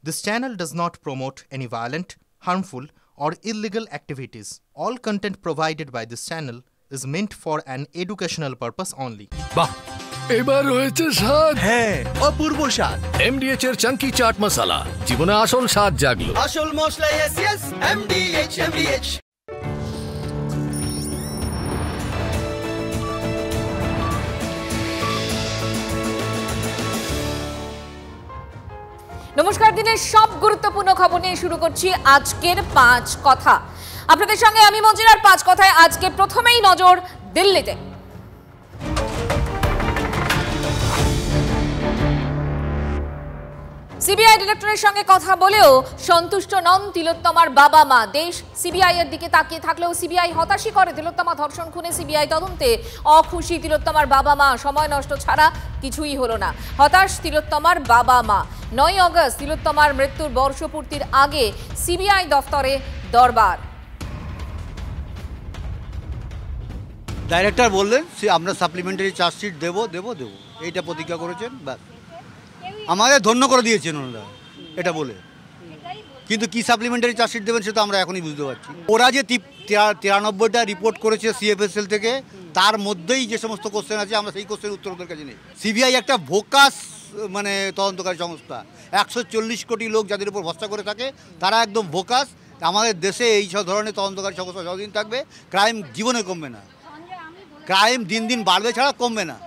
This channel does not promote any violent, harmful, or illegal activities. All content provided by this channel is meant for an educational purpose only. বাহ, এবার হয়েছে স্বাদ। হ্যাঁ, অপূর্ব স্বাদ। MDH এর চাঙ্কি চাট মশলা, জীবনে আসল স্বাদ জাগলো। আসল মশলা yes MDH। নমস্কার, দিনের সব গুরুত্বপূর্ণ খবর নিয়ে শুরু করছি আজকের 5 কথা। আপনাদের সঙ্গে আমি মঞ্জিরার 5 কথায় আজকে প্রথমেই নজর দিল্লিতে। সিবিআই ডিরেক্টরের সঙ্গে কথা বলেও সন্তুষ্ট নন তিলোত্তমার বাবা মা। দেশ সিবিআই এর দিকে তাকিয়ে থাকলেও সিবিআই হতাশই করে। তিলোত্তমা ধর্ষণ খুনে সিবিআই তদন্তে অখুশি তিলোত্তমার বাবা মা। সময় নষ্ট ছাড়া কিছুই হলো না, হতাশ তিলোত্তমার বাবা মা। 9 আগস্ট তিলোত্তমার মৃত্যুর বর্ষপূর্তির আগে সিবিআই দফতরে দরবার। ডাইরেক্টর বললেন আমরা সাপ্লিমেন্টারি চার্জশিট দেবো এইটা প্রতিজ্ঞা করেছেন, ব্যাস আমাদের ধন্য করে দিয়েছেন ওনারা এটা বলে। কিন্তু কি সাপ্লিমেন্টারি চার্জশিট দেবেন সেটা আমরা এখনই বুঝতে পারছি। ওরা যে 93টা রিপোর্ট করেছে সিএফএসএল থেকে, তার মধ্যেই যে সমস্ত কোশ্চেন আছে আমরা সেই কোশ্চেনের উত্তর ওদের কাছে নেই। সিবিআই একটা ভোকাস তদন্তকারী সংস্থা। 140 কোটি লোক যাদের উপর ভরসা করে থাকে তারা একদম ভোকাস। আমাদের দেশে এই সব ধরনের তদন্তকারী সংস্থা যতদিন থাকবে ক্রাইম জীবনে কমবে না, ক্রাইম দিন দিন বাড়বে ছাড়া কমবে না।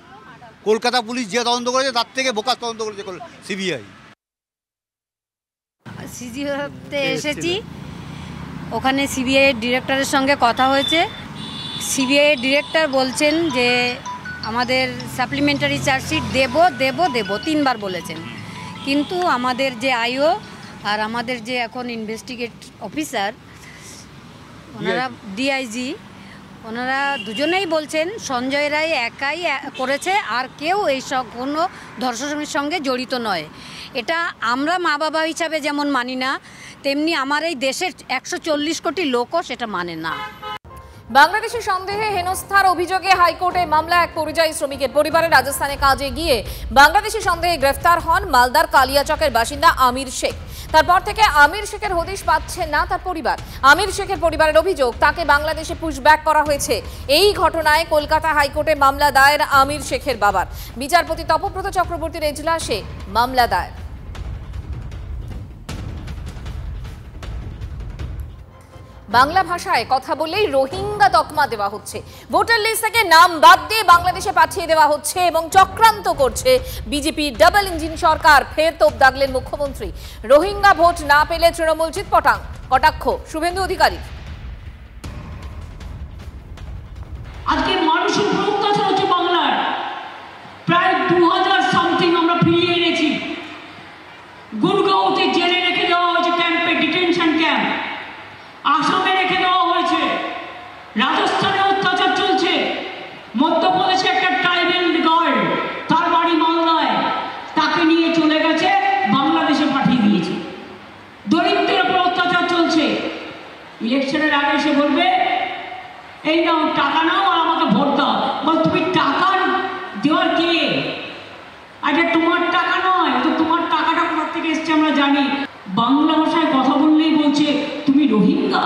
কলকাতা পুলিশ যে তদন্ত করেছে তার থেকে বোকাস তদন্ত করেছে সিবিআই। সিজিওতে এসেছি, ওখানে সিবিআই ডিরেক্টরের সঙ্গে কথা হয়েছে। সিবিআই ডিরেক্টর বলছেন যে আমাদের সাপ্লিমেন্টারি চার্জশিট দেব 3বার বলেছেন। কিন্তু আমাদের যে আইও আর আমাদের যে এখন ইনভেস্টিগেট অফিসার ওনারা ডিআইজি, ওনারা দুজনেই বলছেন সঞ্জয় রায় একাই করেছে, আর কেউ এই সব কোনো ধর্ষণের সঙ্গে জড়িত নয়। এটা আমরা মা বাবা হিসাবে যেমন মানি না, তেমনি আমার এই দেশের 140 কোটি লোকও সেটা মানে না। বাংলাদেশি সন্দেহে হেনস্থার অভিযোগে হাইকোর্টে মামলা। এক পরিযায়ী শ্রমিকের পরিবারে রাজস্থানে কাজে গিয়ে বাংলাদেশি সন্দেহে গ্রেফতার হন মালদার কালিয়াচকের বাসিন্দা আমির শেখ। তারপর থেকে আমির শেখের হদিশ পাচ্ছে না তার পরিবার। আমির শেখের পরিবারের অভিযোগ তাকে বাংলাদেশে পুশব্যাক করা হয়েছে। এই ঘটনায় কলকাতা হাইকোর্টে মামলা দায়ের আমির শেখের বাবার। বিচারপতি তপব্রত চক্রবর্তীর এজলাসে মামলা দায়ের। বাংলা ভাষায় কথা বললেই রোহিঙ্গা তকমা দেওয়া হচ্ছে। ভোটার লিস্ট থেকে নাম বাদ দিয়ে বাংলাদেশে পাঠিয়ে দেওয়া হচ্ছে এবং চক্রান্ত করছে বিজেপি ডাবল ইঞ্জিন সরকার। ফের তোপ দাগলেন মুখ্যমন্ত্রী। রোহিঙ্গা ভোট না পেলে তৃণমূল চিৎপটাং, কটাক্ষ শুভেন্দু অধিকারী। আজকে মানুষের উপর অত্যাচার হচ্ছে বাংলার। প্রায় 2000 সামথিং আমরা ফিরিয়ে এনেছি। গুরগাঁওতে জেলে রেখে দেওয়া হয়েছে, ক্যাম্পে, ডিটেনশন ক্যাম্প। আসামে রেখে দেওয়া হয়েছে। রাজস্থানে অত্যাচার চলছে। মধ্যপ্রদেশে একটা ট্রাইবেল গার্ল, তার বাড়ি মালদায়, তাকে নিয়ে চলে গেছে, বাংলাদেশে পাঠিয়ে দিয়েছে। দরিদ্রের উপর অত্যাচার চলছে। ইলেকশনের আগে এসে বলবে এই নাও টাকা নাও আর আমাকে ভোট দাও। বল তুমি টাকা দেওয়ার কে? আরে তোমার টাকা নয় তো, তোমার টাকাটা কোথা থেকে এসছে আমরা জানি। বাংলা ভাষায় কথা বললেই বলছে তুমি রোহিঙ্গা,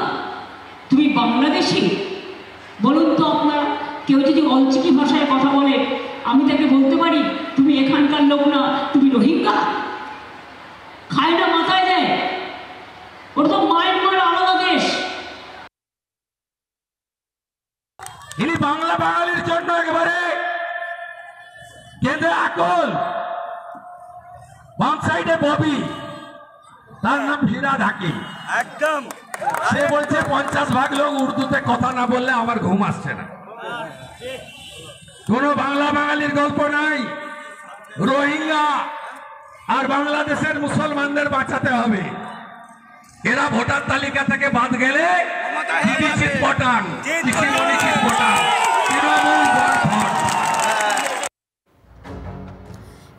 তুমি বাংলাদেশি। বলুন তো আপনারা, কেউ যদি অলচিকি ভাষায় কথা বলে আমি তাকে বলতে পারি তুমি এখানকার লোক না, তুমি রোহিঙ্গা? খায় না, মাথায় দেয়। ওটা তো মায়ানমার আলাদা দেশ। ইনি বাংলা বাঙালির জন্য একেবারে কেঁদে আকুল। বাম সাইডে ববি, তার নাম ফিরাদ হাকিম। একদম সে বলছে 50 লোক উর্দুতে কথা না বললে আমার ঘুম আসছে না। কোন বাংলা বাঙালির গল্প নাই। রোহিঙ্গা আর বাংলাদেশের মুসলমানদের বাঁচাতে হবে। এরা ভোটার তালিকা থেকে বাদ গেলে চিৎপটাং,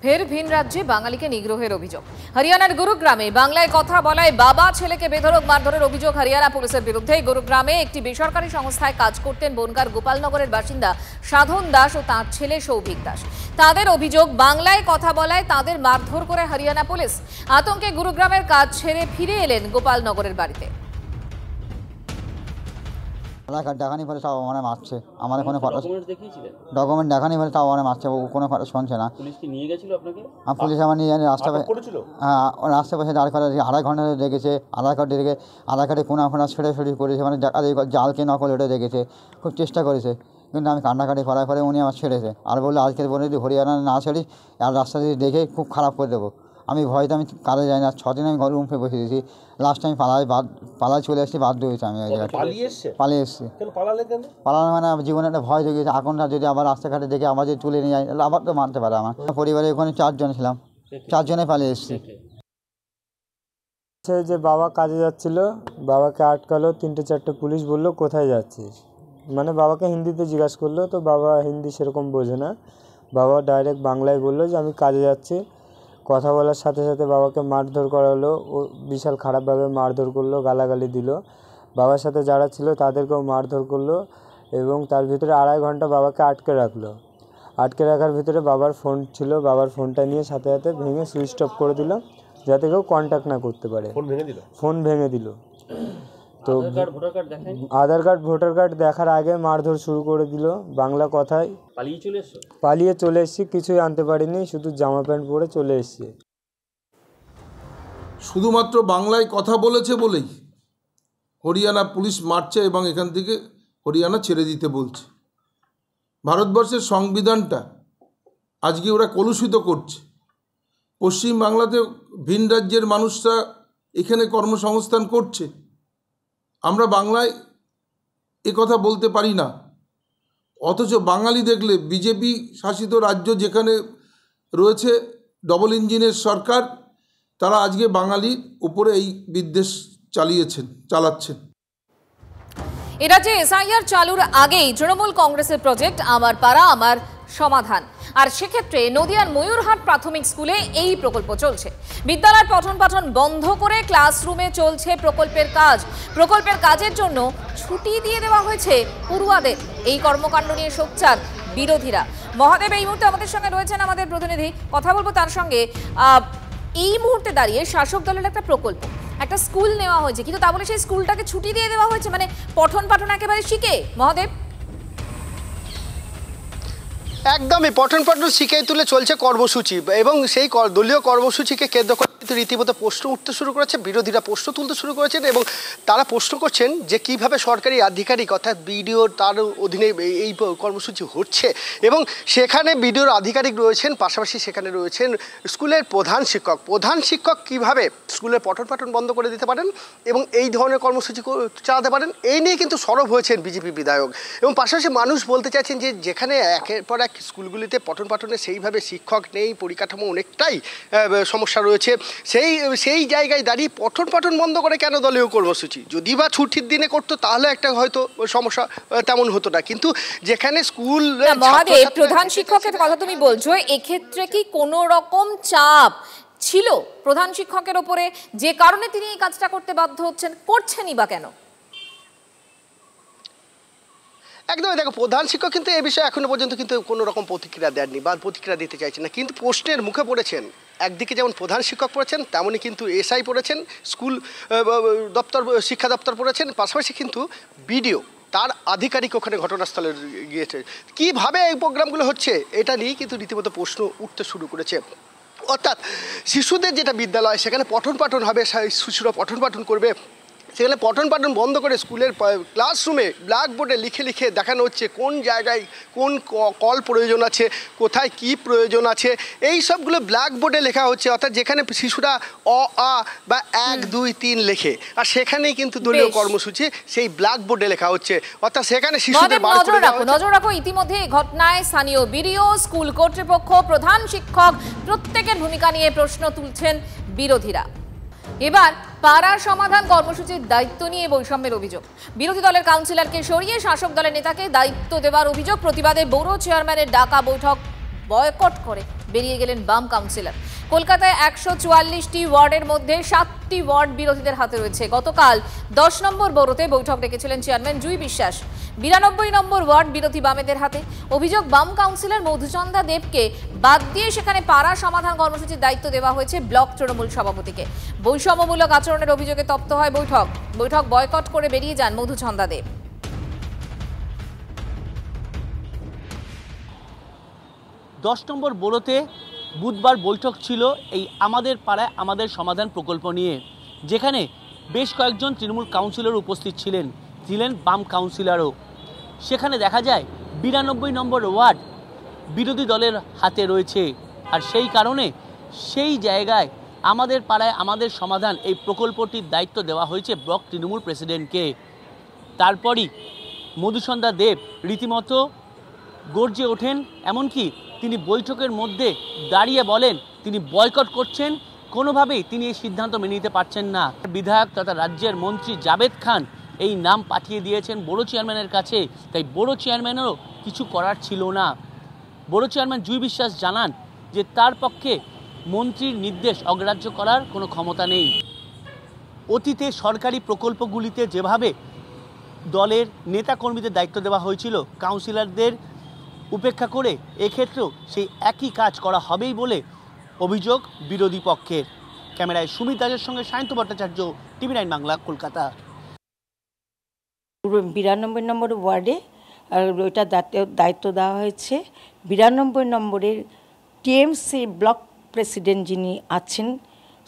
ফের ভিন রাজ্যে বাঙালিকে নিগ্রহের অভিযোগ। হরিয়ানার গুরুগ্রামে বাংলায় কথা বলায় বাবা ছেলেকে বেধড়ক মারধরের অভিযোগ হরিয়ানা পুলিশের বিরুদ্ধে। গুরুগ্রামে একটি বেসরকারি সংস্থায় কাজ করতেন বনগাঁর গোপালনগরের বাসিন্দা সাধন দাস ও তাঁর ছেলে সৌভিক দাস। তাদের অভিযোগ, বাংলায় কথা বলায় তাদের মারধর করে হরিয়ানা পুলিশ। আতঙ্কে গুরুগ্রামের কাজ ছেড়ে ফিরে এলেন গোপালনগরের বাড়িতে। দেখানি বলে তাও মানে মারছে, আমাদের কোনো ডকুমেন্ট দেখানি বলে তাও মানে মারছে, ও কোনো কথা শুনছে না। পুলিশ আমার নিয়ে জানি রাস্তা, হ্যাঁ রাস্তা পাশে দাঁড় করা, 2.5 ঘন্টা দেখেছে। আধার কার্ডে কোনা ছেড়ে করেছে, মানে জালকে নকল ওটা দেখেছে, খুব চেষ্টা করেছে, কিন্তু আমি কান্নাকাটি করার পরে উনি আমার ছেড়েছে। আর বললে আজকের বলে যদি হরিয়ানা না ছাড়ি আর রাস্তা দিয়ে দেখে খুব খারাপ করে দেবো। আমি ভয়তে আমি কাজে যাই না, 6 দিন আমি ঘরে রুমে বসে দিয়েছি। লাস্ট টাইম পালায় চলে এসেছি, বাধ্য হয়েছে আমি ওই জায়গায় পালিয়ে এসেছি। পালানো মানে জীবনে একটা ভয় জেগেছে, এখনটা যদি আবার রাস্তাঘাটে দেখে আবার যদি তুলে নিয়ে যায় তাহলে আবার তো মানতে পারে। আমার পরিবারে ওখানে 4 জন ছিলাম, 4 জনে পালিয়ে এসেছি। যে বাবা কাজে যাচ্ছিল, বাবাকে আটকালো 3-4টে পুলিশ, বললো কোথায় যাচ্ছিস, মানে বাবাকে হিন্দিতে জিজ্ঞাসা করলো, তো বাবা হিন্দি সেরকম বোঝে না। বাবা ডাইরেক্ট বাংলায় বললো যে আমি কাজে যাচ্ছি। কথা বলার সাথে সাথে বাবাকে মারধর করা হলো, ও বিশাল খারাপভাবে মারধর করলো, গালাগালি দিল। বাবার সাথে যারা ছিল তাদেরকেও মারধর করলো এবং তার ভিতরে 2.5 ঘন্টা বাবাকে আটকে রাখলো। আটকে রাখার ভিতরে বাবার ফোন ছিল, বাবার ফোনটা নিয়ে সাথে সাথে ভেঙে সুইচ অফ করে দিল, যাতে কেউ কন্ট্যাক্ট না করতে পারে। ফোন ভেঙে দিল। তো আধার কার্ড ভোটার কার্ড দেখার আগে মারধর শুরু করে দিল বাংলা কথায়। পালিয়ে চলে এসেছি, কিছুই আনতে পারিনি, শুধু জামা প্যান্ট পরে চলে এসেছি। শুধুমাত্র বাংলায় কথা বলেছে বলেই হরিয়ানা পুলিশ মারছে এবং এখান থেকে হরিয়ানা ছেড়ে দিতে বলছে। ভারতবর্ষের সংবিধানটা আজকে ওরা কলুষিত করছে। পশ্চিম বাংলাতে ভিন রাজ্যের মানুষরা এখানে কর্মসংস্থান করছে, আমরা বাংলায় কথা বলতে পারি না। অথচ বাঙালি দেখলে বিজেপি শাসিত রাজ্য যেখানে রয়েছে ডবল ইঞ্জিনের সরকার, তারা আজকে বাঙালির উপরে এই বিদ্বেষ চালাচ্ছেন। এরাজ্যে এসআইআর চালুর আগেই তৃণমূল কংগ্রেসের প্রজেক্ট আমার পাড়া আমার সমাধান, আর সেক্ষেত্রে নদিয়ার ময়ূরহাট প্রাথমিক স্কুলে এই প্রকল্প চলছে। বিদ্যালয়ের পঠন পাঠন বন্ধ করে ক্লাসরুমে চলছে প্রকল্পের কাজের জন্য ছুটি দিয়ে দেওয়া হয়েছে পড়ুয়াদের। এই কর্মকাণ্ড নিয়ে সোচ্চার বিরোধীরা। মহাদেব এই মুহূর্তে আমাদের সঙ্গে রয়েছেন আমাদের প্রতিনিধি, কথা বলবো তার সঙ্গে। এই মুহূর্তে দাঁড়িয়ে শাসক দলের একটা প্রকল্প, একটা স্কুল নেওয়া হয়েছে, কিন্তু তা বলে সেই স্কুলটাকে ছুটি দিয়ে দেওয়া হয়েছে, মানে পঠন পাঠন একেবারে শিখে। মহাদেব, একদমই পঠন পাঠন শিখে তুলে চলছে কর্মসূচি, এবং সেই দলীয় কর্মসূচিকে কেন্দ্র করে কিন্তু রীতিমতো প্রশ্ন উঠতে শুরু করেছে, বিরোধীরা প্রশ্ন তুলতে শুরু করেছেন এবং তারা প্রশ্ন করছেন যে কিভাবে সরকারি আধিকারিক অর্থাৎ বিডিও তার অধীনে এই কর্মসূচি হচ্ছে, এবং সেখানে বিডিওর আধিকারিক রয়েছেন, পাশাপাশি সেখানে রয়েছেন স্কুলের প্রধান শিক্ষক কিভাবে স্কুলের পঠন পাঠন বন্ধ করে দিতে পারেন এবং এই ধরনের কর্মসূচি চালাতে পারেন, এই নিয়ে কিন্তু সরব হয়েছেন বিজেপি বিধায়ক। এবং পাশাপাশি মানুষ বলতে চাইছেন যে যেখানে একের পর এক স্কুলগুলিতে পঠন পাঠনে সেইভাবে শিক্ষক নেই, পরিকাঠামো অনেকটাই সমস্যা রয়েছে, সেই জায়গায় দাঁড়িয়ে পঠন পাঠন বন্ধ করে কেন দলীয় কর্মসূচি? যদি বা ছুটির দিনে করতো তাহলে একটা হয়তো সমস্যা তেমন হতো না, কিন্তু যেখানে স্কুল প্রধান শিক্ষকের কথা তুমি বলছো, এক্ষেত্রে কি কোনো রকম চাপ ছিল প্রধান শিক্ষকের ওপরে যে কারণে তিনি এই কাজটা করতে বাধ্য হচ্ছেন? করছেনই বা কেন? একদমই, দেখো প্রধান শিক্ষক কিন্তু এ বিষয়ে এখনো পর্যন্ত কিন্তু কোনো রকম প্রতিক্রিয়া দেননি বা প্রতিক্রিয়া দিতে চাইছেন না, কিন্তু প্রশ্নের মুখে পড়েছেন। একদিকে যেমন প্রধান শিক্ষক পড়েছেন, তেমনই কিন্তু এসআই পড়েছেন, স্কুল শিক্ষা দপ্তর পড়েছেন, পাশাপাশি কিন্তু বিডিও তার আধিকারিক ওখানে ঘটনাস্থলে গিয়েছে। কীভাবে এই প্রোগ্রামগুলো হচ্ছে এটা নিয়েই কিন্তু রীতিমতো প্রশ্ন উঠতে শুরু করেছে। অর্থাৎ শিশুদের যেটা বিদ্যালয়, সেখানে পঠন পাঠন হবে, শিশুরা পঠন পাঠন করবে, সেখানে পঠন পাঠন বন্ধ করে স্কুলের ক্লাসরুমে ব্ল্যাকবোর্ডে লিখে দেখানো হচ্ছে কোন জায়গায় কোন কল প্রয়োজন আছে, কোথায় কি প্রয়োজন আছে, এই সবগুলো ব্ল্যাকবোর্ডে লেখা হচ্ছে। অর্থাৎ যেখানে শিশুরা অ আ বা 1 2 3 লেখে, আর সেখানেই কিন্তু দলীয় কর্মসূচি সেই ব্ল্যাকবোর্ডে লেখা হচ্ছে। অর্থাৎ সেখানে শিশুদের নজর রাখো। ইতিমধ্যে এই ঘটনায় স্থানীয় বিডিও, স্কুল কর্তৃপক্ষ, প্রধান শিক্ষক প্রত্যেকের ভূমিকা নিয়ে প্রশ্ন তুলছেন বিরোধীরা। এবার পাড়া সমাধান কর্মসূচির দায়িত্ব নিয়ে বৈষম্যের অভিযোগ। বিরোধী দলের কাউন্সিলরকে সরিয়ে শাসক দলের নেতাকে দায়িত্ব দেওয়ার অভিযোগ। প্রতিবাদে বড় চেয়ারম্যানের ডাকা বৈঠক বয়কট করে বেরিয়ে গেলেন বাম কাউন্সিলর। কলকাতায় 144টি ওয়ার্ডের মধ্যে 7টি ওয়ার্ড বিরোধীদের হাতে রয়েছে। গতকাল 10 নম্বর বোরোতে বৈঠক ডেকেছিলেন চেয়ারম্যান জুই বিশ্বাস। 92 নম্বর ওয়ার্ড বিরোধী বামেদের হাতে। অভিযোগ, বাম কাউন্সিলর মধুচন্দা দেবকে বাদ দিয়ে সেখানে পাড়া সমাধান কর্মসূচির দায়িত্ব দেওয়া হয়েছে ব্লক তৃণমূল সভাপতিকে। বৈষম্যমূলক আচরণের অভিযোগে তপ্ত হয় বৈঠক বয়কট করে বেরিয়ে যান মধুচন্দা দেব। 10 নম্বর বোরোতে বুধবার বৈঠক ছিল এই আমাদের পাড়ায় আমাদের সমাধান প্রকল্প নিয়ে, যেখানে বেশ কয়েকজন তৃণমূল কাউন্সিলর উপস্থিত ছিলেন বাম কাউন্সিলরও। সেখানে দেখা যায় 92 নম্বর ওয়ার্ড বিরোধী দলের হাতে রয়েছে, আর সেই কারণে সেই জায়গায় আমাদের পাড়ায় আমাদের সমাধান এই প্রকল্পটির দায়িত্ব দেওয়া হয়েছে ব্লক তৃণমূল প্রেসিডেন্টকে। তারপরই মধুচন্দা দেব রীতিমতো গর্জে ওঠেন, এমনকি তিনি বৈঠকের মধ্যে দাঁড়িয়ে বলেন তিনি বয়কট করছেন, কোনোভাবেই তিনি এই সিদ্ধান্ত মেনে নিতে পারছেন না। বিধায়ক তথা রাজ্যের মন্ত্রী জাভেদ খান এই নাম পাঠিয়ে দিয়েছেন বড় চেয়ারম্যানের কাছে, তাই বড় চেয়ারম্যানেরও কিছু করার ছিল না। বড় চেয়ারম্যান জুই বিশ্বাস জানান যে তার পক্ষে মন্ত্রীর নির্দেশ অগ্রাহ্য করার কোনো ক্ষমতা নেই। অতীতে সরকারি প্রকল্পগুলিতে যেভাবে দলের নেতাকর্মীদের দায়িত্ব দেওয়া হয়েছিল কাউন্সিলরদের উপেক্ষা করে, এক্ষেত্রেও সেই একই কাজ করা হবেই বলে অভিযোগ বিরোধী পক্ষের। ক্যামেরায় সুমিত দাসের সঙ্গে সায়ন্ত ভট্টাচার্য, TV9 বাংলা, কলকাতা। 92 নম্বর ওয়ার্ডে ওইটা দায়িত্ব দেওয়া হয়েছে 92 নম্বরের টিএমসি ব্লক প্রেসিডেন্ট যিনি আছেন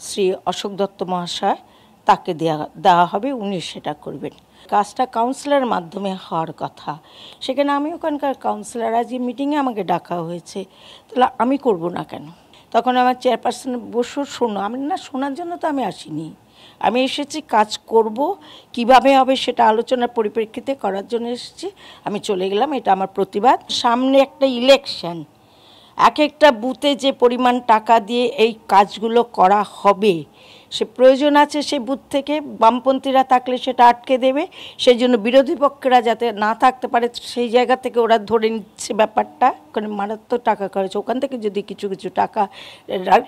শ্রী অশোক দত্ত মহাশয়, তাকে দেওয়া হবে, উনি সেটা করবেন। কাজটা কাউন্সিলরের মাধ্যমে হওয়ার কথা, সেখানে আমি ওখানকার কাউন্সিলর আজ মিটিংয়ে আমাকে ডাকা হয়েছে, তাহলে আমি করব না কেন? তখন আমার চেয়ারপারসন বসো, শোনো। আমি না, শোনার জন্য তো আমি আসিনি, আমি এসেছি কাজ করব, কিভাবে হবে সেটা আলোচনার পরিপ্রেক্ষিতে করার জন্য এসেছি। আমি চলে গেলাম, এটা আমার প্রতিবাদ। সামনে একটা ইলেকশন, এক একটা বুথে যে পরিমাণ টাকা দিয়ে এই কাজগুলো করা হবে, সে প্রয়োজন আছে সে বুথ থেকে বামপন্থীরা থাকলে সেটা আটকে দেবে, সেই জন্য বিরোধী পক্ষেরা যাতে না থাকতে পারে সেই জায়গা থেকে ওরা ধরে নিচ্ছে ব্যাপারটা। কারণ মারাত্মক টাকা খরচ, ওখান থেকে যদি কিছু কিছু টাকা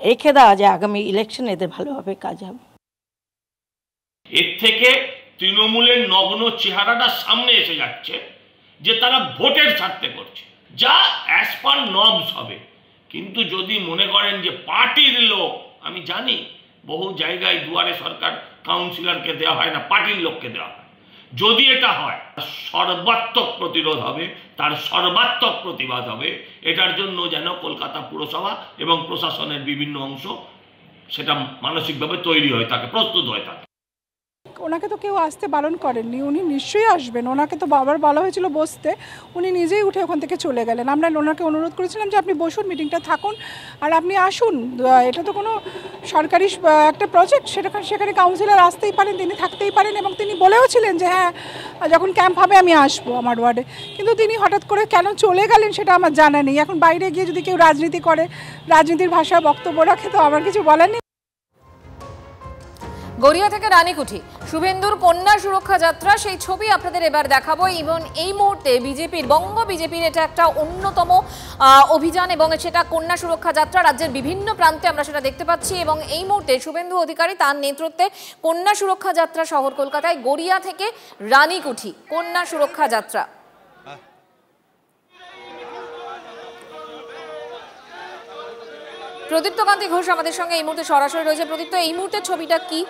রেখে দেওয়া যায় আগামী ইলেকশন এদের ভালোভাবে কাজ হবে। এর থেকে তৃণমূলের নগ্ন চেহারাটা সামনে এসে যাচ্ছে যে তারা ভোটের স্বার্থে করছে, যা অ্যাজ পার নর্মস হবে। কিন্তু যদি মনে করেন যে পার্টির লোক, আমি জানি বহু জায়গায় দুয়ারে সরকার কাউন্সিলরকে দেওয়া হয় না, পার্টির লোককে দেওয়া হয়। যদি এটা হয়, সর্বাত্মক প্রতিরোধ হবে, তার সর্বাত্মক প্রতিবাদ হবে। এটার জন্য যেন কলকাতা পুরসভা এবং প্রশাসনের বিভিন্ন অংশ সেটা মানসিকভাবে তৈরি হয়ে থাকে, প্রস্তুত হয়ে থাকে। ওনাকে তো কেউ আসতে বারণ করেননি, উনি নিশ্চয়ই আসবেন। ওনাকে তো বাবার বলা হয়েছিল বসতে, উনি নিজেই উঠে ওখান থেকে চলে গেলেন। আমরা ওনাকে অনুরোধ করেছিলাম যে আপনি বসুন, মিটিংটা থাকুন আর আপনি আসুন। এটা তো কোনো সরকারি একটা প্রজেক্ট, সেখানে কাউন্সিলর আসতেই পারেন, তিনি থাকতেই পারেন। এবং তিনি বলেও ছিলেন যে হ্যাঁ, যখন ক্যাম্প হবে আমি আসবো আমার ওয়ার্ডে। কিন্তু তিনি হঠাৎ করে কেন চলে গেলেন সেটা আমার জানা নেই। এখন বাইরে গিয়ে যদি কেউ রাজনীতি করে, রাজনীতির ভাষায় বক্তব্য রাখে, তো আমার কিছু বলার নেই। গড়িয়া থেকে রানীকুঠি শুভেন্দুর কন্যা সুরক্ষা যাত্রা, সেই ছবি আপনাদের এবার দেখাবো। এবং এই মুহূর্তে বঙ্গ বিজেপির এটা একটা অন্যতম অভিযান এবং সেটা কন্যা সুরক্ষা যাত্রা। রাজ্যের বিভিন্ন প্রান্তে আমরা সেটা দেখতে পাচ্ছি এবং এই মুহূর্তে শুভেন্দু অধিকারী তার নেতৃত্বে কন্যা সুরক্ষা যাত্রা শহর কলকাতায় গড়িয়া থেকে রানীকুঠি কন্যা সুরক্ষা যাত্রা। প্রদীপ্ত কান্তি ঘোষ আমাদের সঙ্গে এই মুহূর্তে সরাসরি রয়েছে। প্রদীপ্ত, এই মুহূর্তের ছবিটা কি?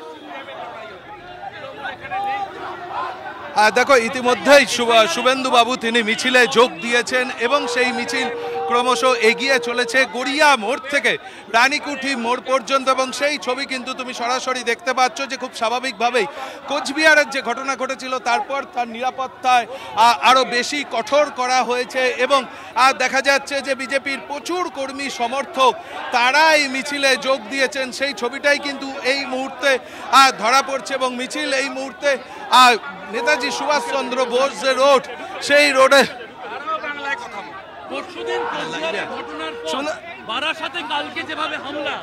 দেখো, ইতিমধ্যেই শুভেন্দু বাবু তিনি মিছিলে যোগ দিয়েছেন এবং সেই মিছিল ক্রমশ এগিয়ে চলেছে গড়িয়া মোড় থেকে রানীকুঠি মোড় পর্যন্ত। এবং সেই ছবি কিন্তু তুমি সরাসরি দেখতে পাচ্ছ যে খুব স্বাভাবিকভাবেই কোচবিহারের যে ঘটনা ঘটেছিল তারপর তার নিরাপত্তায় আরও বেশি কঠোর করা হয়েছে এবং দেখা যাচ্ছে যে বিজেপির প্রচুর কর্মী সমর্থক তারা এই মিছিলে যোগ দিয়েছেন। সেই ছবিটাই কিন্তু এই মুহূর্তে ধরা পড়ছে এবং মিছিল এই মুহূর্তে নেতাজি সুভাষচন্দ্র বোস যে রোড, সেই রোডে পরশুদিন বারাসাতে কালকে যেভাবে হামলা,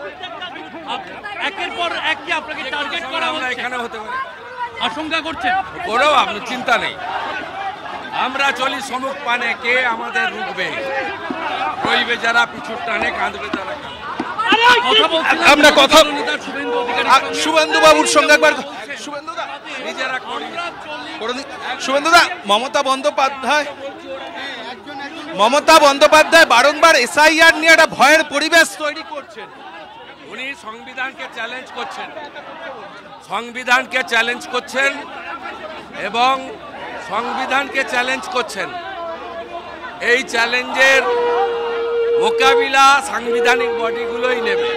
একের পর এক কি আপনাকে টার্গেট করা হচ্ছে, এখানে হতে পারে আশঙ্কা করছেন? ওরাও আপনার চিন্তা নেই, আমরা চলি সমুখ পানে, কে আমাদের রুখবে? রইবে যারা, পিছুর টানে কাঁদবে যারা। আমরা কথা শুভেন্দু বাবুর সঙ্গে একবার শুভেন্দুদা, মমতা বন্দ্যোপাধ্যায় বারংবার এসআইআর নিয়ে একটা ভয়ের পরিবেশ তৈরি করছেন। উনি সংবিধানকে চ্যালেঞ্জ করছেন এবং সংবিধানকে চ্যালেঞ্জ করছেন। এই চ্যালেঞ্জের মোকাবিলা সাংবিধানিক বডিগুলোই নেবে।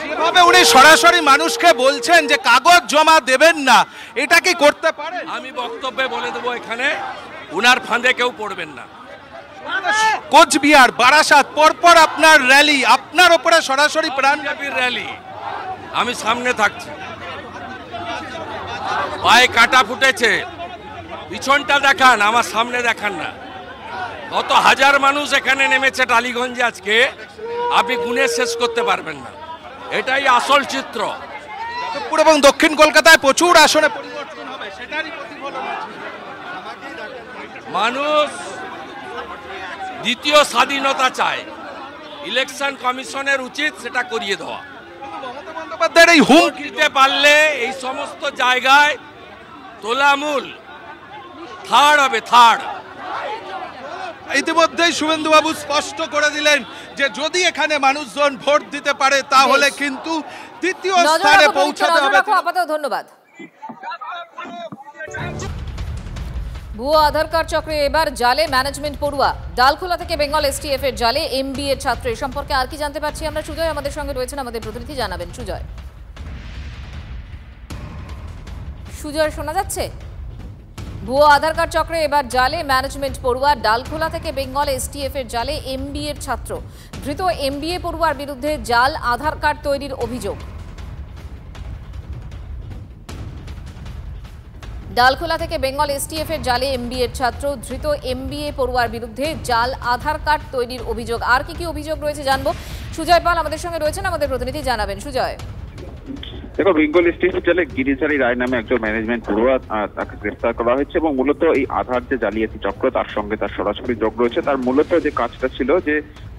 যেভাবে উনি সরাসরি মানুষকে বলছেন যে কাগজ জমা দেবেন না, এটা কি করতে পারেন? আমি বক্তব্যে বলে দেবো, এখানে উনার ফাঁদে কেউ পড়বেন না। কোচবিহার, বারাসাত, পরপর আপনার র্যালি, আপনার ওপরে সরাসরি প্রাণঘাতীর র্যালি। আমি সামনে থাকছি, পায়ে কাটা ফুটেছে, পিছনটা দেখান, আমার সামনে দেখান না। কত হাজার মানুষ এখানে নেমেছে টালিগঞ্জে আজকে, আপনি গুণে শেষ করতে পারবেন না। এটাই আসল চিত্র। যাদবপুর এবং দক্ষিণ কলকাতায় প্রচুর আসনে পরিবর্তন হবে, সেটারই প্রতিফলন। মানুষ দ্বিতীয় স্বাধীনতা চায়, ইলেকশন কমিশনের উচিত সেটা করিয়ে দেওয়া। বন্দ্যোপাধ্যায়ের এই হুম দিতে পারলে এই সমস্ত জায়গায় তোলামূল থার্ড হবে, থার্ড। ইতিমধ্যেই শুভেন্দুবাবু স্পষ্ট করে দিলেন যে যদি এখানে মানুষজন ভোট দিতে পারে তাহলে কিন্তু দ্বিতীয় স্থানে পৌঁছাতে হবে। আপাতত ধন্যবাদ। ভুয়ো আধার কার্ড চক্রে এবার জালে ম্যানেজমেন্ট পড়ুয়া। ডালখোলা থেকে বেঙ্গল এসটিএফ এর জালে এমবিএ ছাত্র। এ সম্পর্কে আর কি জানতে পারছি আমরা? সুজয় আমাদের সঙ্গে রয়েছেন, আমাদের প্রতিনিধি, জানাবেন। সুজয় শোনা যাচ্ছে? ভুয়ো আধার কার্ড চক্রে এবার জালে ম্যানেজমেন্ট পড়ুয়া। ডালখোলা থেকে বেঙ্গল এসটিএফ এর জালে এমবিএ ছাত্র। ধৃত এমবিএ পড়ুয়ার বিরুদ্ধে জাল আধার কার্ড তৈরির অভিযোগ। ডালখোলা থেকে বেঙ্গল এসটিএফ এর জালে এমবিএ ছাত্র। ধৃত এমবিএ পড়ুয়ার বিরুদ্ধে জাল আধার কার্ড তৈরির অভিযোগ। আর কি কি অভিযোগ রয়েছে জানবো। সুজয় পাল আমাদের সঙ্গে রয়েছেন, আমাদের প্রতিনিধি, জানাবেন। সুজয়। দেখো, বেঙ্গল এসটিএফ জালে গিরিজারি রায় নামে একজন ম্যানেজমেন্ট পড়ুয়া, তাকে গ্রেফতার করা হয়েছে এবং মূলত এই আধার যে জালিয়াতি চক্র, তার সঙ্গে তার সরাসরি যোগ রয়েছে। তার মূলত যে কাজটা ছিল যে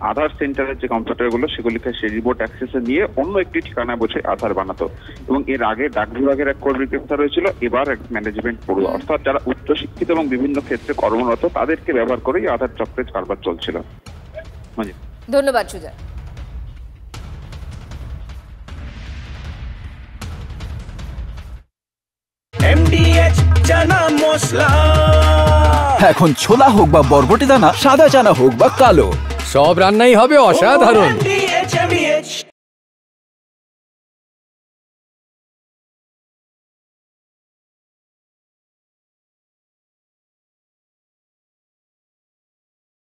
আধার সেন্টারের যে কম্পিউটারগুলো, সেগুলিকে সে রিমোট অ্যাক্সেসে নিয়ে অন্য একটি ঠিকানায় বসে আধার বানাতো এবং এর আগে ডাক বিভাগের এক কর্মী গ্রেফতার হয়েছিল। এবার এক ম্যানেজমেন্ট পড়ুয়া, অর্থাৎ যারা উচ্চশিক্ষিত এবং বিভিন্ন ক্ষেত্রে কর্মরত, তাদেরকে ব্যবহার করেই আধার চক্রের কারবার চলছিল। ধন্যবাদ সুজয়। এখন ছোলা হোক বা বরবটি দানা, সাদা চানা হোক বা কালো, সব রান্নাই হবে অসাধারণ।